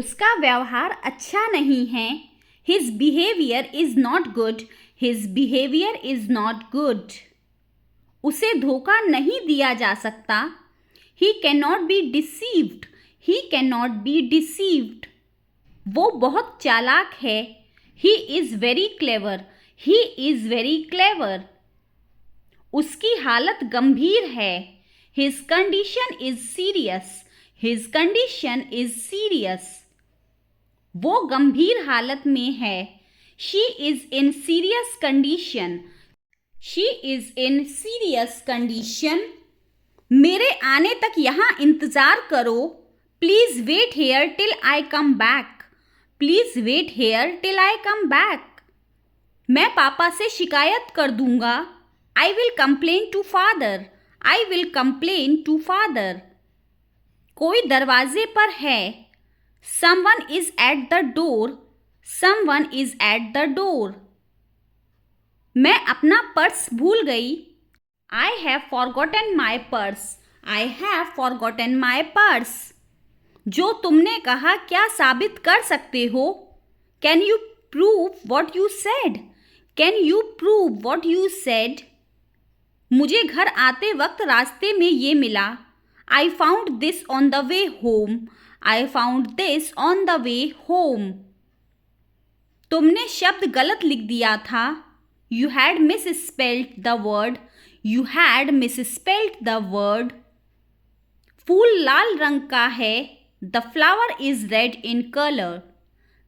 उसका व्यवहार अच्छा नहीं है. His behavior is not good. His behavior is not good. उसे धोखा नहीं दिया जा सकता. He cannot be deceived. He cannot be deceived. वो बहुत चालाक है. He is very clever. He is very clever. उसकी हालत गंभीर है. His condition is serious. His condition is serious. वो गंभीर हालत में है. She is in serious condition. She is in serious condition. मेरे आने तक यहाँ इंतज़ार करो. Please wait here till I come back. Please wait here till I come back. मैं पापा से शिकायत कर दूंगा. I will complain to father. I will complain to father. कोई दरवाजे पर है. Someone is at the door. Someone is at the door. मैं अपना पर्स भूल गई. I have forgotten my purse. I have forgotten my purse. जो तुमने कहा क्या साबित कर सकते हो? Can you prove what you said? Can you prove what you said? मुझे घर आते वक्त रास्ते में ये मिला. I found this on the way home. I found this on the way home. तुमने शब्द गलत लिख दिया था. You had misspelled the word. You had misspelled the word. फूल लाल रंग का है. The flower is red in color.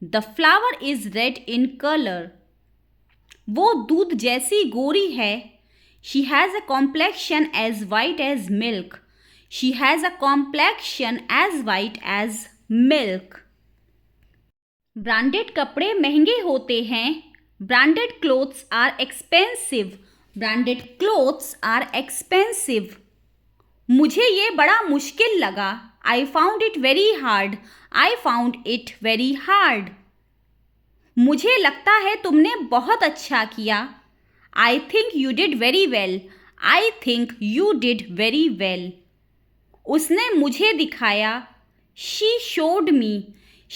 The flower is red in color. वो दूध जैसी गोरी है. She has a complexion as white as milk. She has a complexion as white as milk. Branded कपड़े महंगे होते हैं. Branded clothes are expensive. Branded clothes are expensive. मुझे ये बड़ा मुश्किल लगा. I found it very hard. I found it very hard. मुझे लगता है तुमने बहुत अच्छा किया. I think you did very well. I think you did very well. उसने मुझे दिखाया. She showed me.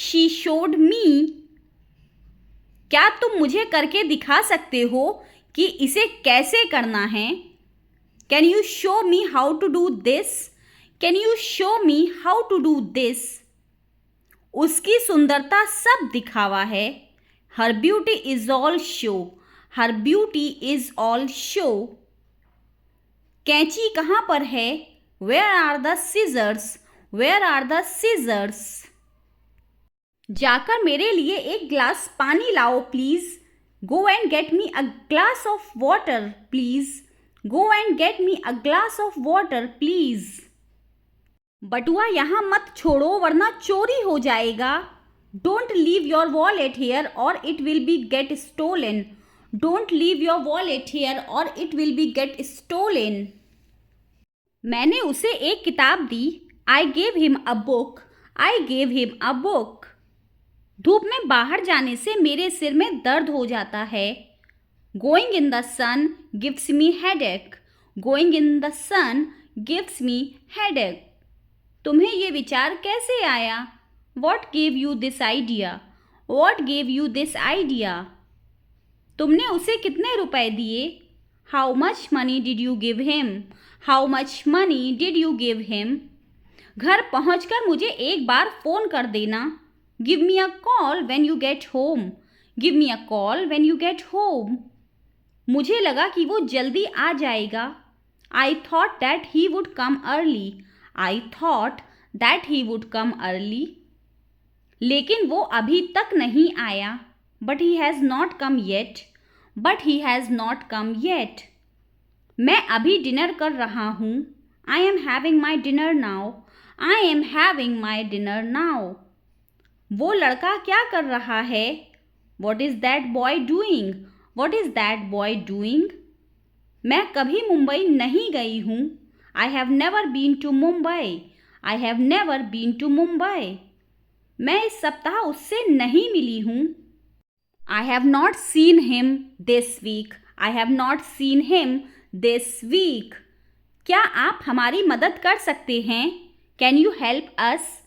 She showed me. क्या तुम मुझे करके दिखा सकते हो कि इसे कैसे करना है? Can you show me how to do this? Can you show me how to do this? उसकी सुंदरता सब दिखावा है. Her beauty is all show. Her beauty is all show. कैंची कहाँ पर है? Where are the scissors? Where are the scissors? जाकर मेरे लिए एक ग्लास पानी लाओ please. Go and get me a glass of water, please. Go and get me a glass of water, please. बटुआ यहाँ मत छोड़ो वरना चोरी हो जाएगा. Don't leave your wallet here or it will be get stolen. Don't leave your wallet here or it will be get stolen. मैंने उसे एक किताब दी. I gave him a book. I gave him a book. धूप में बाहर जाने से मेरे सिर में दर्द हो जाता है. Going in the sun gives me headache. Going in the sun gives me headache. तुम्हें ये विचार कैसे आया? What gave you this idea? What gave you this idea? तुमने उसे कितने रुपए दिए? How much money did you give him? How much money did you give him? घर पहुंचकर मुझे एक बार फ़ोन कर देना. Give me a call when you get home. Give me a call when you get home. मुझे लगा कि वो जल्दी आ जाएगा. I thought that he would come early. I thought that he would come early. लेकिन वो अभी तक नहीं आया. But he has not come yet. But he has not come yet. मैं अभी डिनर कर रहा हूँ. I am having my dinner now. I am having my dinner now. वो लड़का क्या कर रहा है? What is that boy doing? What is that boy doing? मैं कभी मुंबई नहीं गई हूँ. I have never been to Mumbai. I have never been to Mumbai. मैं इस सप्ताह उससे नहीं मिली हूँ. I have not seen him this week. I have not seen him this week. क्या आप हमारी मदद कर सकते हैं? Can you help us?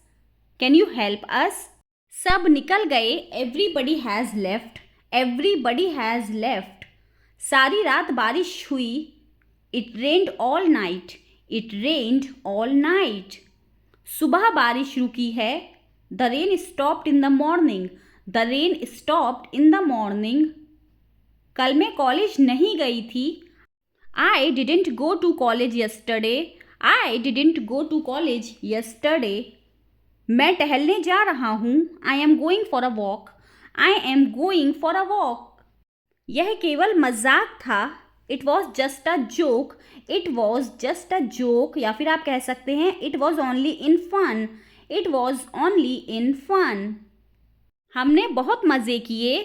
Can you help us? सब निकल गए, everybody has left, everybody has left. सारी रात बारिश हुई, it rained all night, it rained all night. सुबह बारिश रुकी है, the rain stopped in the morning, the rain stopped in the morning. कल मैं कॉलेज नहीं गई थी, I didn't go to college yesterday, I didn't go to college yesterday. मैं टहलने जा रहा हूँ, I am going for a walk, I am going for a walk. यह केवल मजाक था, it was just a joke, it was just a joke. या फिर आप कह सकते हैं it was only in fun, it was only in fun. हमने बहुत मज़े किए,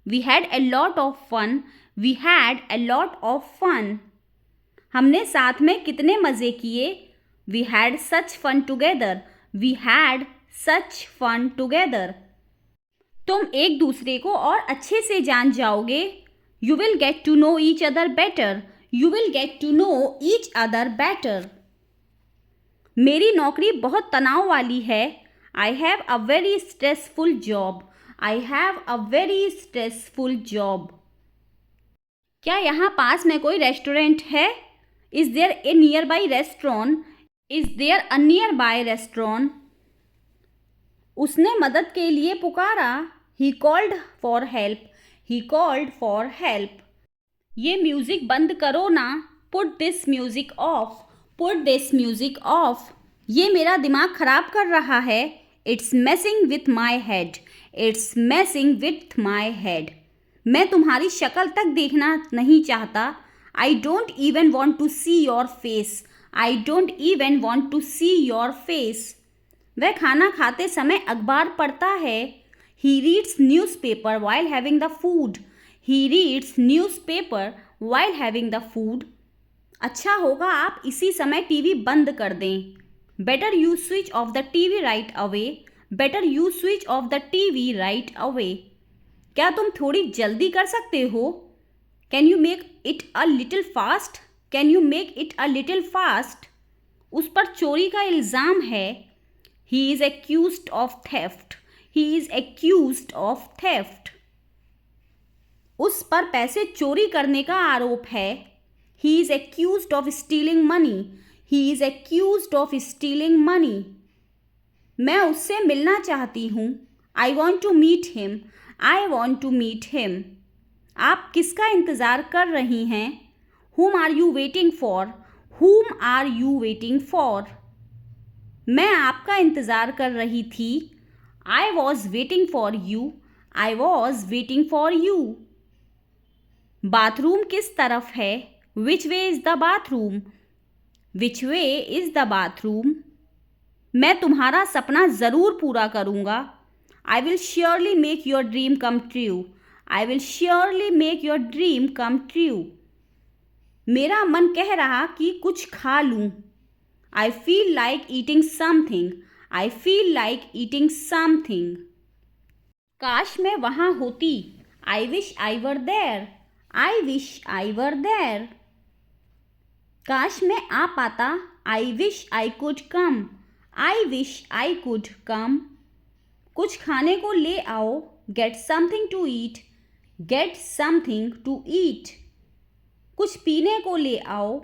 we had a lot of fun, we had a lot of fun. हमने साथ में कितने मज़े किए, we had such fun together, we had such fun together. तुम एक दूसरे को और अच्छे से जान जाओगे, you will get to know each other better, you will get to know each other better. मेरी नौकरी बहुत तनाव वाली है, I have a very stressful job, I have a very stressful job. क्या यहाँ पास में कोई रेस्टोरेंट है, is there a nearby restaurant, is there a nearby restaurant. उसने मदद के लिए पुकारा, he called for help, he called for help. ये म्यूज़िक बंद करो ना, put this music off, put this music off. ये मेरा दिमाग ख़राब कर रहा है, it's messing with my head, it's messing with my head. मैं तुम्हारी शक्ल तक देखना नहीं चाहता, I don't even want to see your face, I don't even want to see your face. वह खाना खाते समय अखबार पढ़ता है, he reads newspaper while having the food, he reads newspaper while having the food. अच्छा होगा आप इसी समय टीवी बंद कर दें, better you switch off the TV right away, better you switch off the TV right away. क्या तुम थोड़ी जल्दी कर सकते हो, can you make it a little fast, can you make it a little fast. उस पर चोरी का इल्ज़ाम है, he is accused of theft, he is accused of theft। उस पर पैसे चोरी करने का आरोप है, he is accused of stealing money, he is accused of stealing money। मैं उससे मिलना चाहती हूँ, I want to meet him, I want to meet him। आप किसका इंतज़ार कर रही हैं, whom are you waiting for, whom are you waiting for। मैं आपका इंतज़ार कर रही थी, I was waiting for you, I was waiting for you. Bathroom किस तरफ है, which way is the bathroom, which way is the bathroom. मैं तुम्हारा सपना ज़रूर पूरा करूँगा, I will surely make your dream come true, I will surely make your dream come true. मेरा मन कह रहा कि कुछ खा लूँ, I feel like eating something, I feel like eating something। काश मैं वहाँ होती, I wish I were there, I wish I were there। काश मैं आ पाता, I wish I could come, I wish I could come। कुछ खाने को ले आओ, get something to eat, get something to eat। कुछ पीने को ले आओ,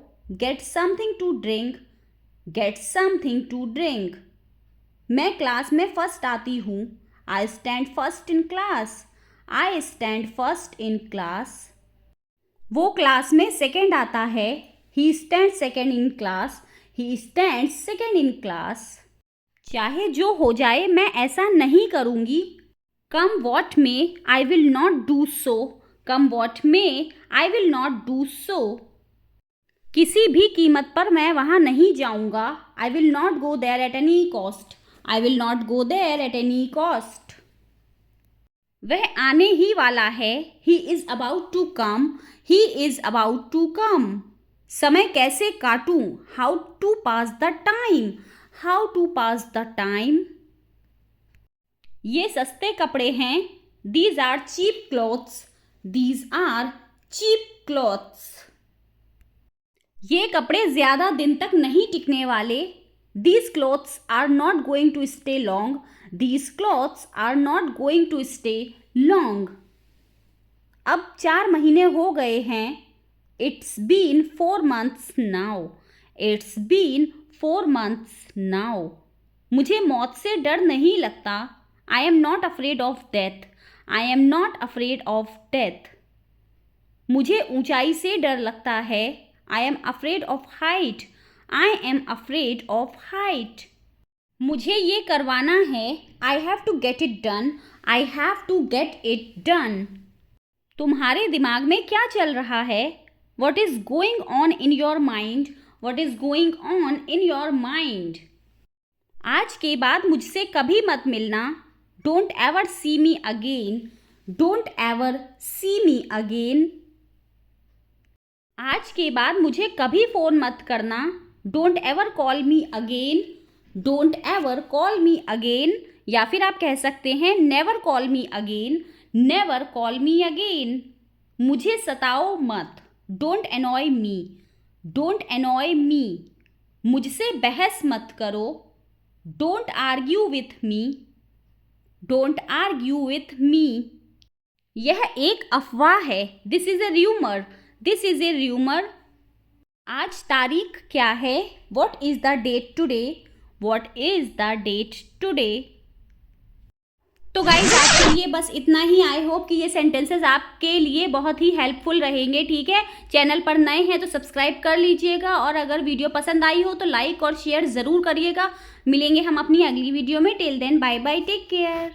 get something to drink, get something to drink। मैं क्लास में फर्स्ट आती हूँ, I stand first in class, I stand first in class। वो क्लास में सेकेंड आता है, he stands second in class, he stands second in class। चाहे जो हो जाए मैं ऐसा नहीं करूँगी, come what may I will not do so, come what may I will not do so। किसी भी कीमत पर मैं वहाँ नहीं जाऊँगा, I will not go there at any cost, I will not go there at any cost. वह आने ही वाला है, he is about to come, he is about to come. समय कैसे काटूँ, how to pass the time, how to pass the time. ये सस्ते कपड़े हैं, these are cheap clothes, these are cheap clothes. ये कपड़े ज़्यादा दिन तक नहीं टिकने वाले, these clothes are not going to stay long, These clothes are not going to stay long. अब 4 महीने हो गए हैं. It's been 4 months now. It's been 4 months now. मुझे मौत से डर नहीं लगता. I am not afraid of death. I am not afraid of death. मुझे ऊंचाई से डर लगता है. I am afraid of height. I am afraid of height. मुझे ये करवाना है. I have to get it done. I have to get it done. तुम्हारे दिमाग में क्या चल रहा है? What is going on in your mind? What is going on in your mind? आज के बाद मुझसे कभी मत मिलना. Don't ever see me again. Don't ever see me again. आज के बाद मुझे कभी फ़ोन मत करना. Don't ever call me again. Don't ever call me again. या फिर आप कह सकते हैं never call me again. Never call me again. मुझे सताओ मत. Don't annoy me. Don't annoy me. मुझसे बहस मत करो. Don't argue with me. Don't argue with me. यह एक अफवाह है. This is a rumor. This is a rumor. आज तारीख क्या है? What is the date today? What is the date today? तो गाइस आज के लिए बस इतना ही. आई होप कि ये सेंटेंसेस आपके लिए बहुत ही हेल्पफुल रहेंगे. ठीक है, चैनल पर नए हैं तो सब्सक्राइब कर लीजिएगा और अगर वीडियो पसंद आई हो तो लाइक और शेयर ज़रूर करिएगा. मिलेंगे हम अपनी अगली वीडियो में. Till then bye bye, take care.